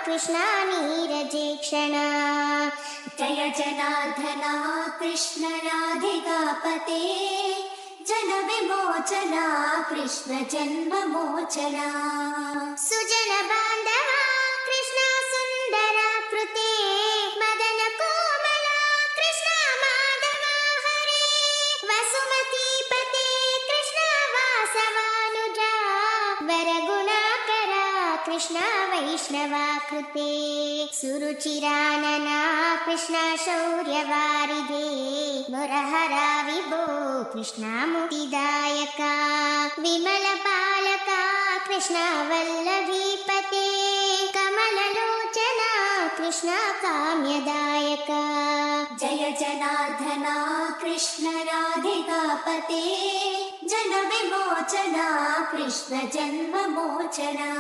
कृष्णा नीरजेक्षणा। जय जनार्दना कृष्ण राधिकापते जन विमोचना कृष्ण जन्म मोचना। सुजन बान्धवा कृष्ण सुन्दरा कृते मदन कोमला कृष्ण माधवा हरे। वसुमतीपते कृष्ण वासवानुजा वरगुणाकरा कृष्ण वैष्णवा कृते। सुरुचिरानना कृष्ण शौर्यवारिधे मुरहरा विभो कृष्ण मुक्तिदायका। विमलपालका कृष्ण वल्लभीपते कमललोचना कृष्ण काम्यदायका। जय जनार्दना कृष्ण राधिकापते जन विमोचना कृष्ण जन्म मोचना।